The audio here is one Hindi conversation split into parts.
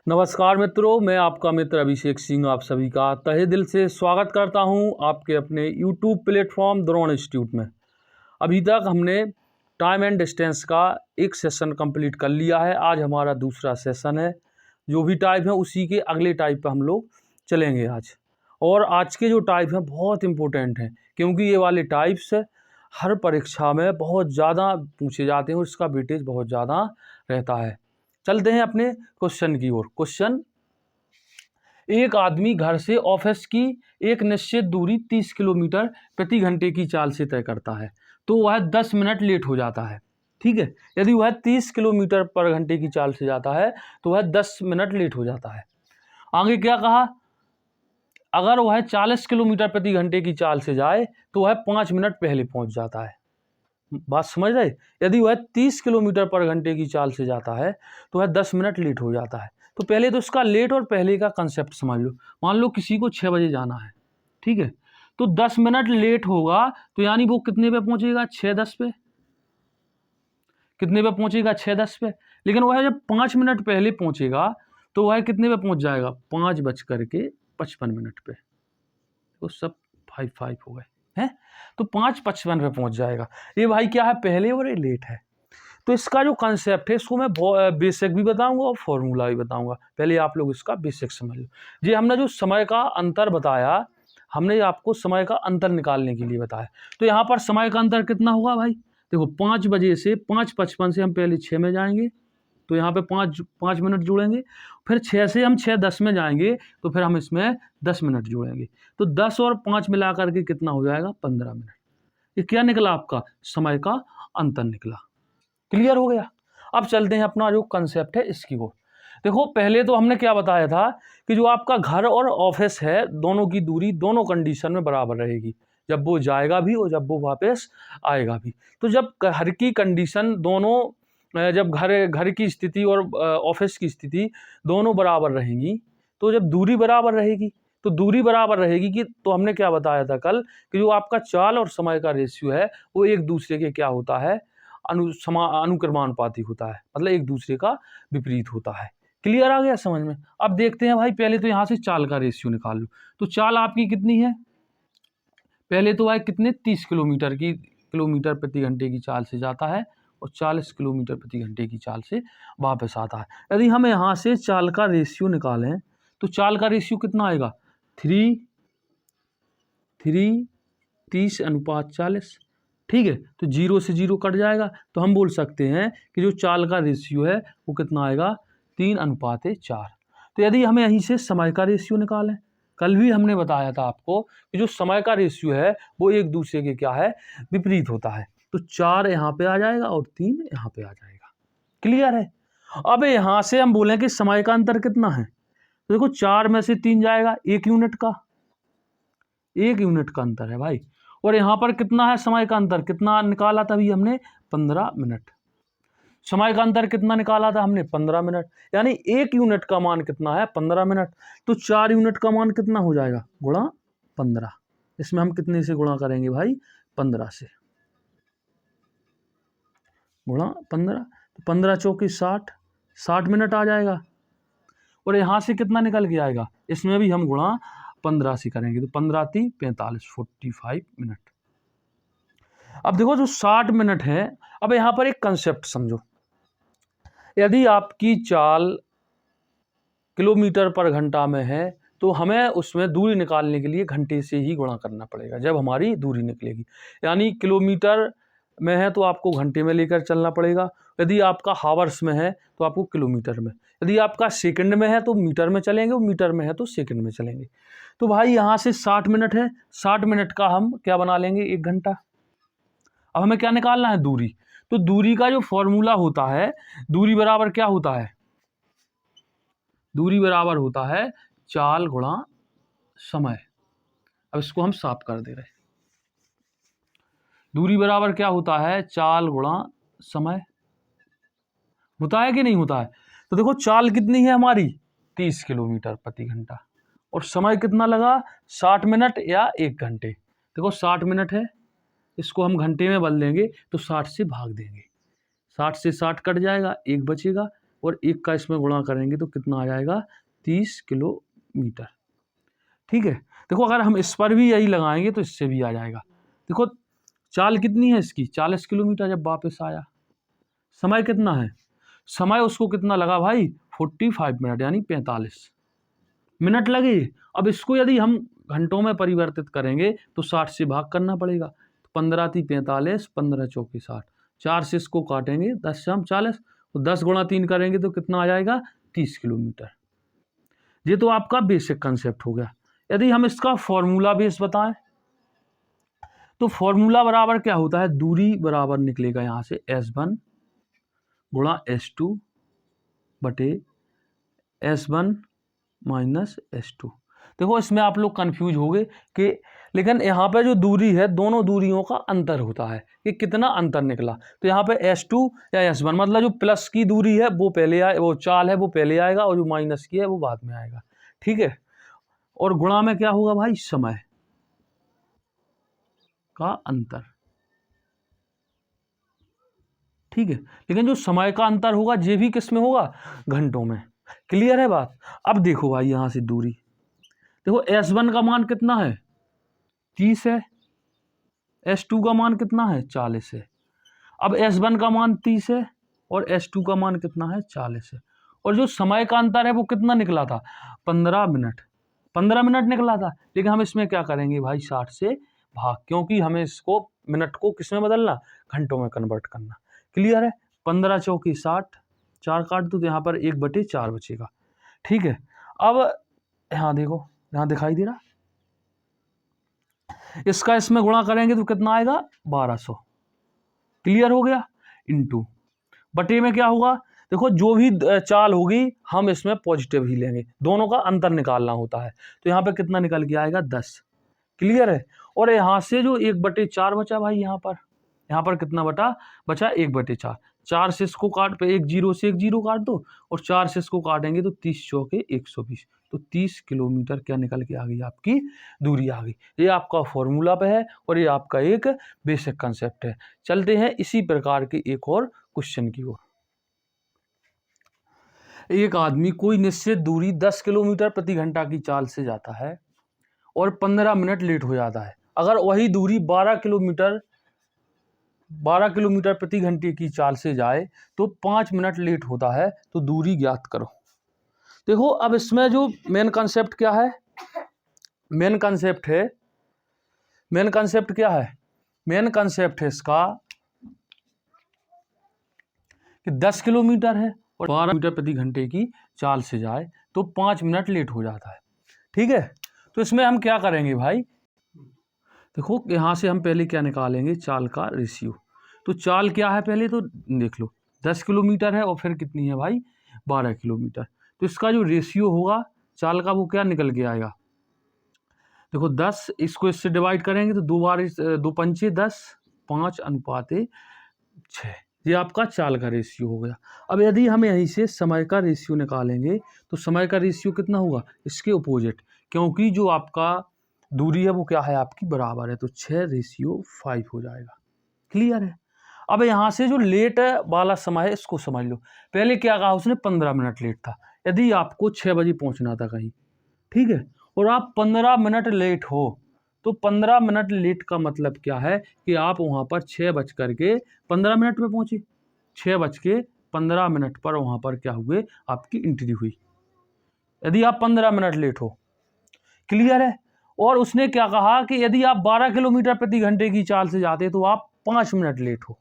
नमस्कार मित्रों, मैं आपका मित्र अभिषेक सिंह आप सभी का तहे दिल से स्वागत करता हूं आपके अपने YouTube प्लेटफॉर्म द्रोण इंस्टीट्यूट में। अभी तक हमने टाइम एंड डिस्टेंस का एक सेशन कंप्लीट कर लिया है। आज हमारा दूसरा सेशन है। जो भी टाइप है उसी के अगले टाइप पर हम लोग चलेंगे आज। और आज के जो टाइप हैं बहुत इम्पोर्टेंट हैं, क्योंकि ये वाले टाइप्स हर परीक्षा में बहुत ज़्यादा पूछे जाते हैं और इसका वेटेज बहुत ज़्यादा रहता है। चलते हैं अपने क्वेश्चन की ओर। क्वेश्चन, एक आदमी घर से ऑफिस की एक निश्चित दूरी 30 किलोमीटर प्रति घंटे की चाल से तय करता है, तो वह 10 मिनट लेट हो जाता है। ठीक है, यदि वह 30 किलोमीटर पर घंटे की चाल से जाता है तो वह 10 मिनट लेट हो जाता है। आगे क्या कहा, अगर वह 40 किलोमीटर प्रति घंटे की चाल से जाए तो वह 5 मिनट पहले पहुंच जाता है। बात समझ रहे? यदि वह 30 किलोमीटर पर घंटे की चाल से जाता है तो वह 10 मिनट लेट हो जाता है। तो पहले तो इसका लेट और पहले का कंसेप्ट समझ लो। मान लो किसी को 6 बजे जाना है, ठीक है, तो 10 मिनट लेट होगा तो यानी वो कितने पे पहुंचेगा? 6:10 पे। कितने पे पहुंचेगा? 6:10 पे। लेकिन वह जब 5 मिनट पहले पहुंचेगा तो वह कितने पे पहुंच जाएगा? 5:55 पे। तो सब 5 हो गए हैं, तो 5:55 पे पहुंच जाएगा। ये भाई क्या है? पहले और ये लेट है। तो इसका जो कंसेप्ट है इसको मैं बेसिक भी बताऊंगा और फॉर्मूला भी बताऊंगा। पहले आप लोग इसका बेसिक समझ लो। जी, हमने जो समय का अंतर बताया, हमने आपको समय का अंतर निकालने के लिए बताया। तो यहाँ पर समय का अंतर कितना होगा भाई? देखो, 5 बजे से 5:55 से हम पहले 6 में जाएंगे तो यहाँ पे 5 मिनट जुड़ेंगे। फिर 6 से हम 6:10 में जाएंगे तो फिर हम इसमें 10 मिनट जुड़ेंगे। तो 10 और 5 मिला करके कितना हो जाएगा? 15 मिनट। ये क्या निकला? आपका समय का अंतर निकला। क्लियर हो गया? अब चलते हैं अपना जो कंसेप्ट है इसकी ओर। देखो, पहले तो हमने क्या बताया था कि जो आपका घर और ऑफिस है दोनों की दूरी दोनों कंडीशन में बराबर रहेगी, जब वो जाएगा भी और जब वो वापस आएगा भी। तो जब घर की कंडीशन दोनों जब घर की स्थिति और ऑफिस की स्थिति दोनों बराबर रहेंगी, तो जब दूरी बराबर रहेगी तो दूरी बराबर रहेगी कि तो हमने क्या बताया था कल कि जो आपका चाल और समय का रेशियो है वो एक दूसरे के क्या होता है? अनुक्रमानुपाती होता है, मतलब एक दूसरे का विपरीत होता है। क्लियर आ गया समझ में? अब देखते हैं भाई, पहले तो यहाँ से चाल का रेशियो निकाल लो। तो चाल आपकी कितनी है? पहले तो भाई कितने? 30 किलोमीटर प्रति घंटे की चाल से जाता है और 40 किलोमीटर प्रति घंटे की चाल से वापस आता है। यदि हम यहाँ से चाल का रेशियो निकालें तो चाल का रेशियो कितना आएगा? 3 30:40। ठीक है, तो 0 से 0 कट जाएगा तो हम बोल सकते हैं कि जो चाल का रेशियो है वो कितना आएगा? 3:4। तो यदि हमें यहीं से समय का रेशियो निकालें, कल भी हमने बताया था आपको कि जो समय का रेशियो है वो एक दूसरे के क्या है? विपरीत होता है। तो 4 यहाँ पे आ जाएगा और 3 यहाँ पे आ जाएगा। क्लियर है? अब यहाँ से हम बोलें कि समय का अंतर कितना है, तो देखो 4 में से 3 जाएगा, 1 यूनिट का, 1 यूनिट का अंतर है भाई। और यहाँ पर कितना है समय का अंतर? कितना निकाला था अभी हमने? 15 मिनट। समय का अंतर कितना निकाला था हमने? 15 मिनट। यानी 1 यूनिट का मान कितना है? 15 मिनट। तो 4 यूनिट का मान कितना हो जाएगा? गुणा 15। इसमें हम कितने से गुणा करेंगे भाई? 15 से गुणा 15। तो 15 चौकी 60 मिनट आ जाएगा। और यहाँ से कितना निकल के आएगा? इसमें भी हम गुणा 15 से करेंगे तो 15 × 3 = 45, 45 मिनट। अब देखो, जो 60 मिनट है, अब यहाँ पर एक कंसेप्ट समझो। यदि आपकी चाल किलोमीटर पर घंटा में है तो हमें उसमें दूरी निकालने के लिए घंटे से ही गुणा करना पड़ेगा जब हमारी दूरी निकलेगी। यानी किलोमीटर में है तो आपको घंटे में लेकर चलना पड़ेगा। यदि आपका हावर्स में है तो आपको किलोमीटर में, यदि आपका सेकंड में है तो मीटर में चलेंगे, और मीटर में है तो सेकंड में चलेंगे। तो भाई यहाँ से 60 मिनट है, 60 मिनट का हम क्या बना लेंगे? 1 घंटा। अब हमें क्या निकालना है? दूरी। तो दूरी का जो फॉर्मूला होता है, दूरी बराबर क्या होता है? दूरी बराबर होता है चाल गुणा समय। अब इसको हम साफ कर दे रहे हैं। दूरी बराबर क्या होता है? चाल गुणा समय। होता है कि नहीं होता है? तो देखो, चाल कितनी है हमारी? 30 किलोमीटर प्रति घंटा। और समय कितना लगा? 60 मिनट या 1 घंटे। देखो 60 मिनट है, इसको हम घंटे में बदल देंगे तो 60 से भाग देंगे, 60 से 60 कट जाएगा, 1 बचेगा। और 1 का इसमें गुणा करेंगे तो कितना आ जाएगा 30 किलोमीटर। ठीक है, देखो अगर हम इस पर भी यही लगाएंगे तो इससे भी आ जाएगा। देखो चाल कितनी है इसकी 40 किलोमीटर जब वापस आया। समय कितना है, समय उसको कितना लगा भाई 45 मिनट यानी 45 मिनट लगे। अब इसको यदि हम घंटों में परिवर्तित करेंगे तो 60 से भाग करना पड़ेगा। 15 × 3 = 45, 15 × 4 = 60, 4 से इसको काटेंगे 10 से हम 40, तो 10 × 3 करेंगे तो कितना आ जाएगा 30 किलोमीटर। ये तो आपका बेसिक कंसेप्ट हो गया। यदि हम इसका फॉर्मूला बेस बताएं तो फॉर्मूला बराबर क्या होता है, दूरी बराबर निकलेगा यहाँ से S1 × S2 बटे S1 - S2। देखो इसमें आप लोग कंफ्यूज हो गए कि लेकिन यहाँ पे जो दूरी है दोनों दूरियों का अंतर होता है कि कितना अंतर निकला। तो यहाँ पे S2 या S1 मतलब जो प्लस की दूरी है वो पहले आए, वो चाल है वो पहले आएगा और जो माइनस की है वो बाद में आएगा। ठीक है, और गुणा में क्या होगा भाई समय का अंतर। ठीक है, लेकिन जो समय का अंतर होगा ये भी किस में होगा, घंटों में। क्लियर है बात। अब देखो भाई यहाँ से दूरी देखो S1 का मान कितना है 30 है, S2 का मान कितना है 40 है। अब S1 का मान 30 है और S2 का मान कितना है 40 है, और जो समय का अंतर है वो कितना निकला था 15 मिनट, 15 मिनट निकला था। लेकिन हम इसमें क्या करेंगे भाई 60 से भाग, क्योंकि हमें इसको मिनट को किस में बदलना, घंटों में कन्वर्ट करना। क्लियर है। 15 × 4 = 60, 4 काट दो तो यहाँ पर 1/4 बचेगा। ठीक है, अब यहाँ देखो यहाँ दिखाई दे रहा, इसका इसमें गुणा करेंगे तो कितना आएगा 1200। क्लियर हो गया। इनटू बटे में क्या होगा, देखो जो भी चाल होगी हम इसमें पॉजिटिव ही लेंगे, दोनों का अंतर निकालना होता है। तो यहाँ पे कितना निकल के आएगा 10। क्लियर है। और यहाँ से जो 1/4 बचा भाई, यहाँ पर कितना बचा 1/4। 4 से इसको काट पे 1 0 से 1 0 काट दो और 4 से इसको काटेंगे तो 30 × 4 = 120। तो 30 किलोमीटर क्या निकल के आ गई, आपकी दूरी आ गई। ये आपका फॉर्मूला पे है और ये आपका एक बेसिक कंसेप्ट है। चलते हैं इसी प्रकार के एक और क्वेश्चन की ओर। एक आदमी कोई निश्चित दूरी 10 किलोमीटर प्रति घंटा की चाल से जाता है और 15 मिनट लेट हो जाता है। अगर वही दूरी 12 किलोमीटर प्रति घंटे की चाल से जाए तो 5 मिनट लेट होता है, तो दूरी ज्ञात करो। देखो अब इसमें जो मेन कंसेप्ट क्या है, मेन कंसेप्ट है इसका कि 10 किलोमीटर है और 12 मीटर प्रति घंटे की चाल से जाए तो 5 मिनट लेट हो जाता है। ठीक है, तो इसमें हम क्या करेंगे भाई, देखो यहाँ से हम पहले क्या निकालेंगे, चाल का रेशियो। तो चाल क्या है पहले तो देख लो, 10 किलोमीटर है और फिर कितनी है भाई 12 किलोमीटर। तो इसका जो रेशियो होगा चाल का वो क्या निकल के आएगा, देखो 10 इसको इससे डिवाइड करेंगे तो 2 बार 2 पंचे 10, 5:6। ये आपका चाल का रेशियो हो गया। अब यदि हम यहीं से समय का रेशियो निकालेंगे तो समय का रेशियो कितना होगा, इसके अपोजिट, क्योंकि जो आपका दूरी है वो क्या है आपकी बराबर है, तो 6:5 हो जाएगा। क्लियर है। अब यहाँ से जो लेट वाला समय है इसको समझ लो। पहले क्या कहा उसने 15 मिनट लेट था। यदि आपको 6 बजे पहुँचना था कहीं, ठीक है, और आप 15 मिनट लेट हो, तो 15 मिनट लेट का मतलब क्या है कि आप वहाँ पर 6:15 पे पहुँचे। 6:15 पर वहाँ पर क्या हुए, आपकी एंट्री हुई, यदि आप 15 मिनट लेट हो। क्लियर है। और उसने क्या कहा कि यदि आप 12 किलोमीटर प्रति घंटे की चाल से जाते तो आप 5 मिनट लेट हो।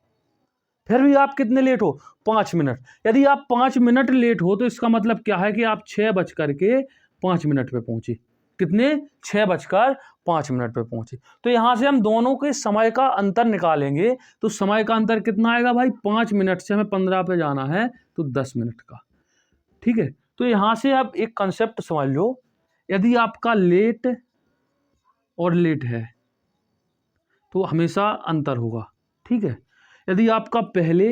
फिर भी आप कितने लेट हो, 5 मिनट। यदि आप 5 मिनट लेट हो तो इसका मतलब क्या है कि आप 6:05 पे पहुंचे। कितने, 6:05 पे पहुंचे। तो यहां से हम दोनों के समय का अंतर निकालेंगे तो समय का अंतर कितना आएगा भाई, 5 मिनट से हमें 15 पे जाना है तो 10 मिनट का। ठीक है, तो यहां से आप एक कंसेप्ट समझ लो, यदि आपका लेट और लेट है तो हमेशा अंतर होगा। ठीक है, यदि आपका पहले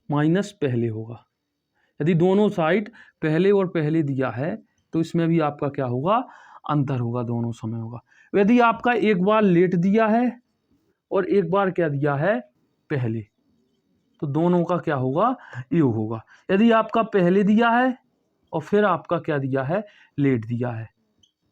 माइनस पहले होगा, यदि दोनों साइड पहले और पहले दिया है तो इसमें भी आपका क्या होगा, अंतर होगा, दोनों समय होगा। यदि आपका एक बार लेट दिया है और एक बार क्या दिया है पहले, तो दोनों का क्या होगा, योग होगा। यदि आपका पहले दिया है और फिर आपका क्या दिया है, लेट दिया है,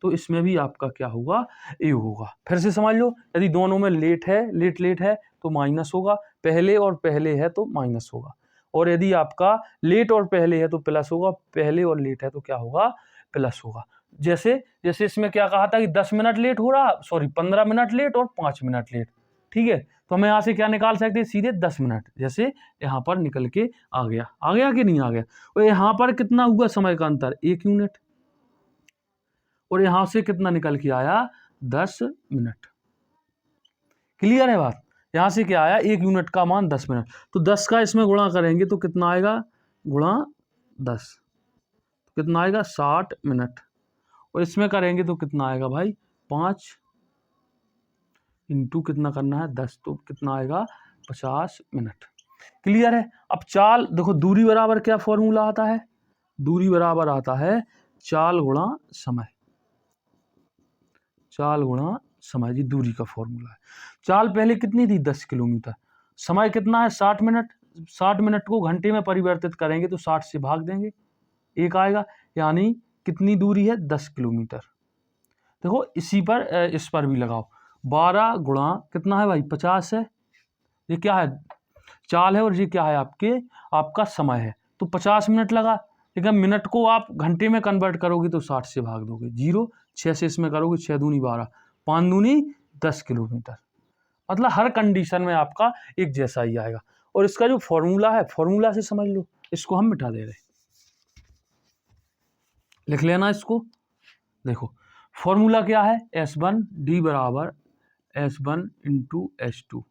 तो इसमें भी आपका क्या होगा, योग होगा। फिर से समझ लो, यदि दोनों में लेट है, लेट है तो माइनस होगा, पहले और पहले है तो माइनस होगा, और यदि आपका लेट और पहले है तो प्लस होगा, पहले और लेट है तो क्या होगा, प्लस होगा। जैसे जैसे इसमें क्या कहा था कि 10 मिनट लेट हो रहा, सॉरी 15 मिनट लेट और 5 मिनट लेट, ठीक है, तो हम यहाँ से क्या निकाल सकते हैं, सीधे 10 मिनट, जैसे यहाँ पर निकल के आ गया कि नहीं आ गया। और यहाँ पर कितना हुआ समय का अंतर, 1 यूनिट, और यहां से कितना निकल के आया, 10 मिनट। क्लियर है बात, यहां से क्या आया, 1 यूनिट का मान 10 मिनट, तो 10 का इसमें गुणा करेंगे तो कितना आएगा, गुणा 10 तो कितना आएगा, 60 मिनट, और इसमें करेंगे तो कितना आएगा भाई, 5 इंटू कितना करना है, 10, तो कितना आएगा, 50 मिनट। क्लियर है। अब चाल देखो, दूरी बराबर क्या फॉर्मूला आता है, दूरी बराबर आता है चाल गुणा समय, चाल गुणा समय, जी दूरी का फॉर्मूला है। चाल पहले कितनी थी, 10 किलोमीटर, समय कितना है, 60 मिनट, 60 मिनट को घंटे में परिवर्तित करेंगे तो 60 से भाग देंगे, एक आएगा, यानी कितनी दूरी है, 10 किलोमीटर। देखो इसी पर इस पर भी लगाओ, 12 गुणा कितना है भाई, 50 है, ये क्या है, चाल है, और ये क्या है, आपका समय है, तो 50 मिनट लगा, लेकिन मिनट को आप घंटे में कन्वर्ट करोगे तो 60 से भाग दोगे, 0, 6 से इसमें करोगे, 6 दूनी 12, 5 दूनी 10 किलोमीटर। मतलब हर कंडीशन में आपका एक जैसा ही आएगा। और इसका जो फॉर्मूला है, फॉर्मूला से समझ लो, इसको हम मिटा दे रहे, लिख लेना इसको। देखो फॉर्मूला क्या है, S1 D बराबर S1 इंटू S2,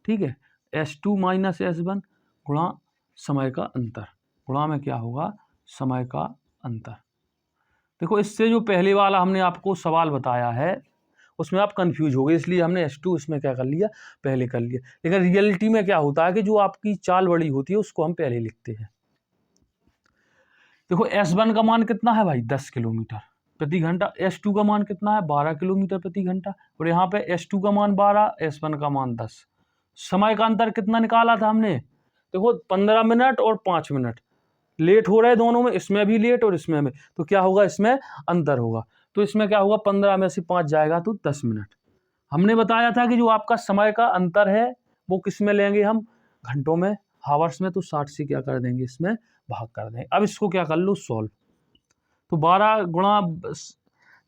ठीक है, S2 माइनस S1 गुणा समय का अंतर, गुणा में क्या होगा, समय का अंतर। देखो इससे जो पहले वाला हमने आपको सवाल बताया है उसमें आप कंफ्यूज हो गए, इसलिए हमने S2 इसमें क्या कर लिया, पहले कर लिया, लेकिन रियलिटी में क्या होता है कि जो आपकी चाल बड़ी होती है उसको हम पहले लिखते हैं। देखो S1 का मान कितना है भाई, 10 किलोमीटर प्रति घंटा, S2 का मान कितना है, 12 किलोमीटर प्रति घंटा, और यहाँ पे S2 का मान 12, S1 का मान 10। समय का अंतर कितना निकाला था हमने, देखो 15 मिनट और 5 मिनट, लेट हो रहे दोनों में, इसमें भी लेट और इसमें भी, तो क्या होगा, इसमें अंतर होगा, तो इसमें क्या होगा, 15 में से 5 जाएगा तो 10 मिनट। हमने बताया था कि जो आपका समय का अंतर है वो किस में लेंगे हम, घंटों में, हावर्स में, तो 60 से क्या कर देंगे, इसमें भाग कर देंगे। अब इसको क्या कर लो, सॉल्व, तो 12 गुणा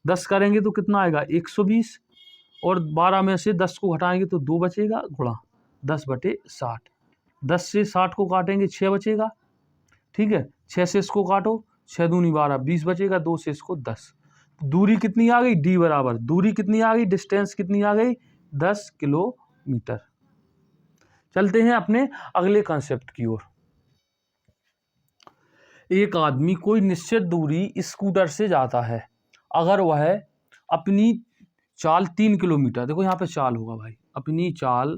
10 करेंगे तो कितना आएगा, 120, और 12 में से 10 को घटाएंगे तो 2 बचेगा, गुणा 10/60, 10 से 60 को काटेंगे 6 बचेगा, ठीक है, 6 से इसको काटो, 6 दूनी 12, 20 बचेगा, 2 से इसको 10, दूरी कितनी आ गई, D बराबर, दूरी कितनी आ गई, डिस्टेंस कितनी आ गई, 10 किलोमीटर। चलते हैं अपने अगले कॉन्सेप्ट की ओर। एक आदमी कोई निश्चित दूरी स्कूटर से जाता है, अगर वह अपनी चाल 3 किलोमीटर, देखो यहाँ पे चाल होगा भाई, अपनी चाल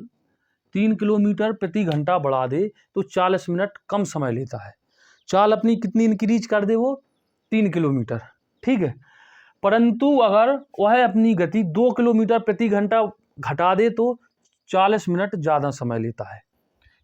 3 किलोमीटर प्रति घंटा बढ़ा दे तो 40 मिनट कम समय लेता है। चाल अपनी कितनी इंक्रीज कर दे वो, 3 किलोमीटर, ठीक है, परंतु अगर वह अपनी गति 2 किलोमीटर प्रति घंटा घटा दे तो 40 मिनट ज़्यादा समय लेता है,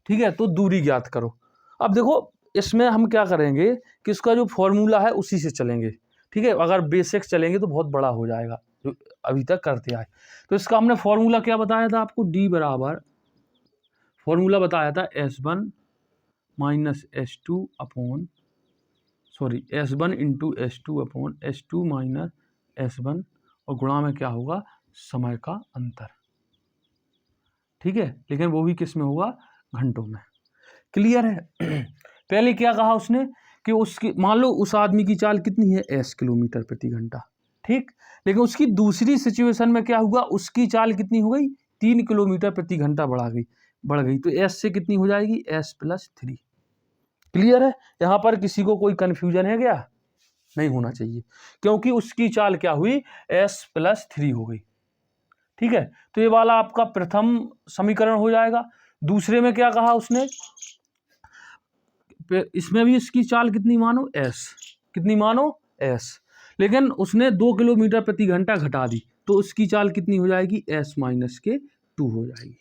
ठीक है, तो दूरी ज्ञात करो। अब देखो इसमें हम क्या करेंगे कि इसका जो फॉर्मूला है उसी से चलेंगे, ठीक है, अगर बेसिक चलेंगे तो बहुत बड़ा हो जाएगा जो अभी तक करते आए। तो इसका हमने फॉर्मूला क्या बताया था आपको, D बराबर, फॉर्मूला बताया था S1 minus S2 upon, sorry S1 into S2 upon S2 minus S1, और गुणा में क्या होगा, समय का अंतर, ठीक है, लेकिन वो भी किस में होगा, घंटों में। क्लियर है। पहले क्या कहा उसने कि उसकी, मान लो उस आदमी की चाल कितनी है, S किलोमीटर प्रति घंटा, ठीक, लेकिन उसकी दूसरी सिचुएशन में क्या हुआ, उसकी चाल कितनी हो गई, 3 किलोमीटर प्रति घंटा बढ़ गई, तो S से कितनी हो जाएगी, S+3। क्लियर है, यहाँ पर किसी को कोई कन्फ्यूजन है क्या, नहीं होना चाहिए, क्योंकि उसकी चाल क्या हुई, S+3 हो गई, ठीक है, तो ये वाला आपका प्रथम समीकरण हो जाएगा। दूसरे में क्या कहा उसने, इसमें भी इसकी चाल कितनी मानो, S, कितनी मानो, S, लेकिन उसने 2 किलोमीटर प्रति घंटा घटा दी तो उसकी चाल कितनी हो जाएगी, S-2 हो जाएगी।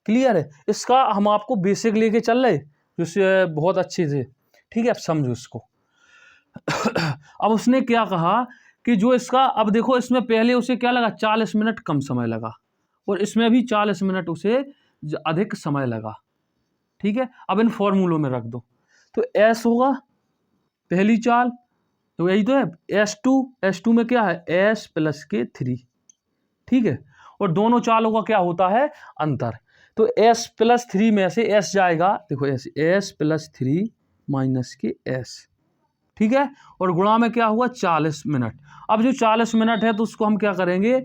क्लियर है? इसका हम आपको बेसिक लेके चल रहे जिससे बहुत अच्छे से, ठीक है, अब समझो इसको। अब उसने क्या कहा कि जो इसका, अब देखो इसमें पहले उसे क्या लगा, 40 मिनट कम समय लगा, और इसमें भी 40 मिनट उसे अधिक समय लगा, ठीक है। अब इन फॉर्मूलों में रख दो, तो एस होगा पहली चाल, तो यही तो है S2 में क्या है S प्लस के 3, ठीक है, और दोनों चालों का क्या होता है अंतर, तो S प्लस 3 में से S जाएगा, देखो S प्लस 3 माइनस के S, ठीक है, और गुणा में क्या हुआ 40 मिनट। अब जो 40 मिनट है तो उसको हम क्या करेंगे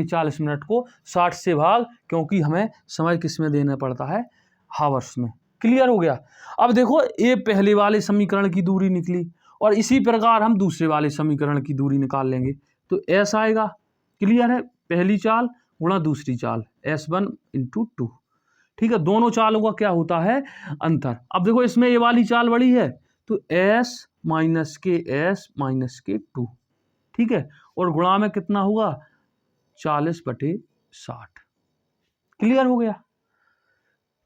40 मिनट को 60 से भाग, क्योंकि हमें समय किस में देना पड़ता है, हावर्स में। क्लियर हो गया? अब देखो ये पहले वाले समीकरण की दूरी निकली, और इसी प्रकार हम दूसरे वाले समीकरण की दूरी निकाल लेंगे, तो S आएगा। क्लियर है? पहली चाल गुणा दूसरी चाल S1 × 2, ठीक है, दोनों चालों का क्या होता है अंतर। अब देखो इसमें ये वाली चाल बड़ी है, तो S माइनस के S माइनस के 2, ठीक है, और गुणा में कितना होगा 40/60। क्लियर हो गया?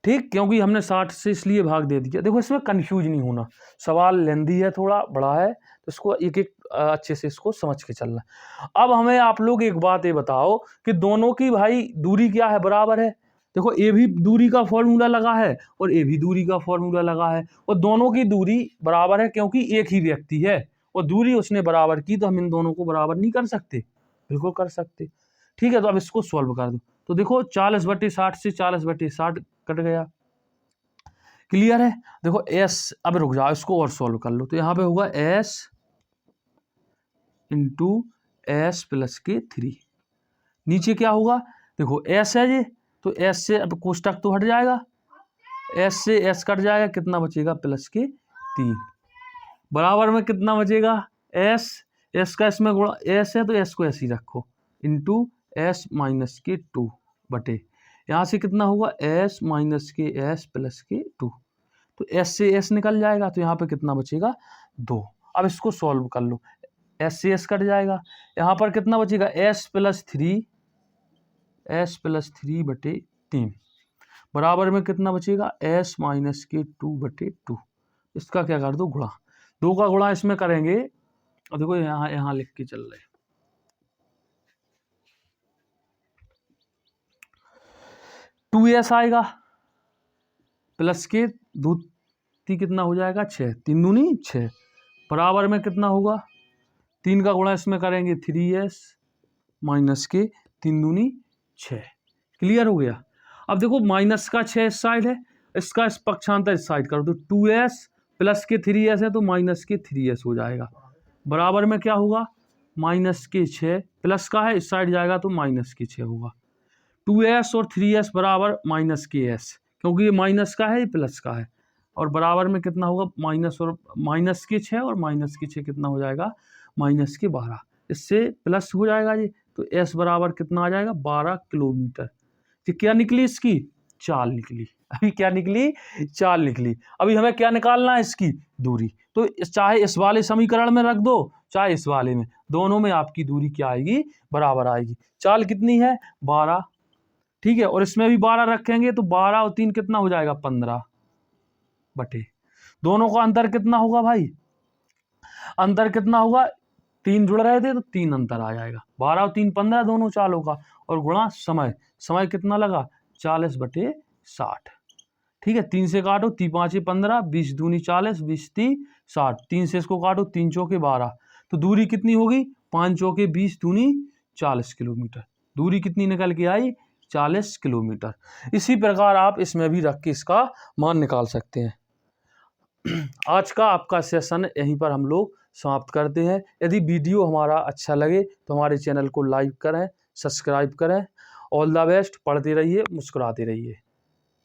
ठीक, क्योंकि हमने 60 से इसलिए भाग दे दिया। देखो इसमें कंफ्यूज नहीं होना, सवाल लेंदी है, थोड़ा बड़ा है, तो इसको एक एक अच्छे से इसको समझ के चलना। अब हमें आप लोग एक बात ये बताओ कि दोनों की भाई दूरी क्या है, बराबर है। देखो ए भी दूरी का फॉर्मूला लगा है और ए भी दूरी का फॉर्मूला लगा है, और दोनों की दूरी बराबर है क्योंकि एक ही व्यक्ति है, और दूरी उसने बराबर की, तो हम इन दोनों को बराबर नहीं कर सकते? बिल्कुल कर सकते। ठीक है, तो अब इसको सॉल्व कर दो, तो देखो 40/60 से 40/60 कट गया। क्लियर है? देखो S, अब रुक जाओ इसको और सॉल्व कर लो, तो यहाँ पे होगा S × S प्लस के 3, नीचे क्या होगा, देखो S है ये, तो S से अब कोष्टक तो हट जाएगा, S से S कट जाएगा, कितना बचेगा प्लस के 3, बराबर में कितना बचेगा S का इसमें गुणा, S है तो S को ऐसे ही रखो, × S माइनस के 2 बटे, यहाँ से कितना होगा S माइनस के S प्लस के 2, तो S से S निकल जाएगा, तो यहाँ पे कितना बचेगा 2। अब इसको सॉल्व कर लो, S से S कट जाएगा, यहाँ पर कितना बचेगा S प्लस 3/3, बराबर में कितना बचेगा S माइनस के 2/2। इसका क्या कर दो गुणा, 2 का गुणा इसमें करेंगे, और देखो यहाँ लिख के चल रहे, 2S आएगा प्लस के 2 कितना हो जाएगा 6, 3 दूनी 6, बराबर में कितना होगा 3 का गुणा इसमें करेंगे 3S माइनस के 3 दूनी 6। क्लियर हो गया? अब देखो माइनस का 6 इस साइड है, इसका इस पक्षांतर इस साइड करो, तो 2S प्लस के 3S है तो माइनस के 3S हो जाएगा, बराबर में क्या होगा माइनस के 6, प्लस का है इस साइड जाएगा तो माइनस के 6 होगा, 2S और 3S बराबर माइनस के S, क्योंकि ये माइनस का है ये प्लस का है, और बराबर में कितना होगा माइनस के 6 और माइनस के 6 कितना हो जाएगा माइनस के 12, इससे प्लस हो जाएगा ये, तो S बराबर कितना आ जाएगा 12 किलोमीटर। तो क्या निकली इसकी चाल निकली, अभी क्या निकली चाल निकली। अभी हमें क्या निकालना है इसकी दूरी, तो चाहे इस वाले समीकरण में रख दो चाहे इस वाले में, दोनों में आपकी दूरी क्या आएगी बराबर आएगी। चाल कितनी है 12, ठीक है, और इसमें भी 12 रखेंगे तो 12 और 3 कितना हो जाएगा 15 बटे, दोनों का अंतर कितना होगा भाई, अंतर कितना होगा 3 जुड़ रहे थे तो 3 अंतर आ जाएगा, 12 और 3 15 दोनों चालों का, और गुणा समय कितना लगा 40/60, ठीक है, 3 से काटो 3 5 15, 20 दूनी 40, 20 3 60, 3 से इसको काटो 3 चौके 12, तो दूरी कितनी होगी 5 चौके 20 दूनी 40 किलोमीटर, दूरी कितनी निकल के आई 40 किलोमीटर। इसी प्रकार आप इसमें भी रख के इसका मान निकाल सकते हैं। आज का आपका सेशन यहीं पर हम लोग समाप्त करते हैं। यदि वीडियो हमारा अच्छा लगे तो हमारे चैनल को लाइक करें, सब्सक्राइब करें। ऑल द बेस्ट, पढ़ते रहिए, मुस्कुराते रहिए।